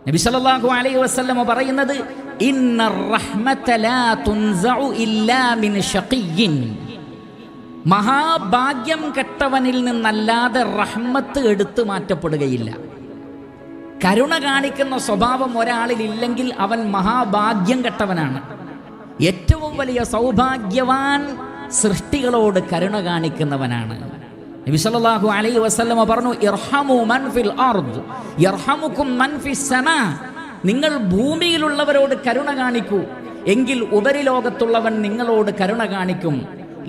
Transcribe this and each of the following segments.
നബി സല്ലല്ലാഹു അലൈഹി വസല്ലം പറയുന്നത്, ഇന്നർ റഹ്മത ലാ തുൻസഉ ഇല്ലാ മിൻ ശഖിയ്യിൻ. മഹാഭാഗ്യം കെട്ടവനിൽ നിന്നല്ലാതെ റഹ്മത്ത് എടുത്തു മാറ്റപ്പെടുകയില്ല. കരുണ കാണിക്കുന്ന സ്വഭാവം ഒരാളിൽ ഇല്ലെങ്കിൽ അവൻ മഹാഭാഗ്യം കെട്ടവനാണ്. ഏറ്റവും വലിയ സൗഭാഗ്യവാൻ സൃഷ്ടികളോട് കരുണ കാണിക്കുന്നവനാണ്. നബി സല്ലല്ലാഹു അലൈഹി വസല്ലം പറഞ്ഞു, ഇർഹമു മൻ ഫിൽ അർദ് യർഹമുകും മൻ ഫിസ് സമാ. നിങ്ങൾ ഭൂമിയിലുള്ളവരോട് കരുണ കാണിക്കൂ, എങ്കിൽ ഉപരിലോകത്തുള്ളവൻ നിങ്ങളോട് കരുണ കാണിക്കും.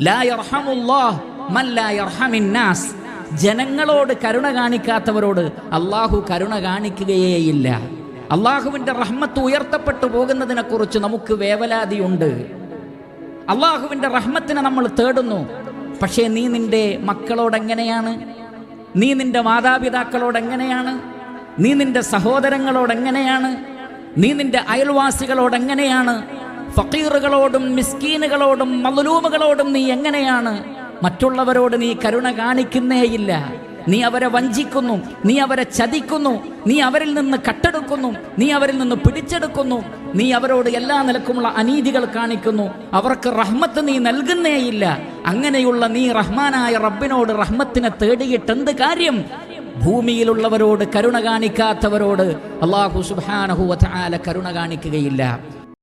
ലാ യർഹമുല്ലാഹ് മൻ ലാ യർഹമിൻ നാസ്. ജനങ്ങളോട് കരുണ കാണിക്കാത്തവരോട് അള്ളാഹു കരുണ കാണിക്കുകയേയില്ല. അള്ളാഹുവിൻ്റെ റഹ്മത്ത് ഉയർത്തപ്പെട്ടു പോകുന്നതിനെ കുറിച്ച് നമുക്ക് വേവലാതിയുണ്ട്. അള്ളാഹുവിൻ്റെ റഹ്മത്തിനെ നമ്മൾ തേടുന്നു. പക്ഷേ നീ നിന്റെ മക്കളോട് എങ്ങനെയാണ്? നീ നിന്റെ മാതാപിതാക്കളോട് എങ്ങനെയാണ്? നീ നിന്റെ സഹോദരങ്ങളോട് എങ്ങനെയാണ്? നീ നിന്റെ അയൽവാസികളോട് എങ്ങനെയാണ്? ഫക്കീറുകളോടും മിസ്കീനുകളോടും മദ്ലൂമുകളോടും നീ എങ്ങനെയാണ്? മറ്റുള്ളവരോട് നീ കരുണ കാണിക്കുന്നേയില്ല. നീ അവരെ വഞ്ചിക്കുന്നു, നീ അവരെ ചതിക്കുന്നു, നീ അവരിൽ നിന്ന് കട്ടെടുക്കുന്നു, നീ അവരിൽ നിന്ന് പിടിച്ചെടുക്കുന്നു, നീ അവരോട് എല്ലാ നിലക്കുമുള്ള അനീതികൾ കാണിക്കുന്നു. അവർക്ക് റഹ്മത്ത് നീ നൽകുന്നേയില്ല. അങ്ങനെയുള്ള നീ റഹ്മാനായ റബ്ബിനോട് റഹ്മത്തിനെ തേടിയിട്ട് എന്ത് കാര്യം? ഭൂമിയിലുള്ളവരോട് കരുണ കാണിക്കാത്തവരോട് അല്ലാഹു സുബ്ഹാനഹു വ തആല കരുണ കാണിക്കുകയില്ല.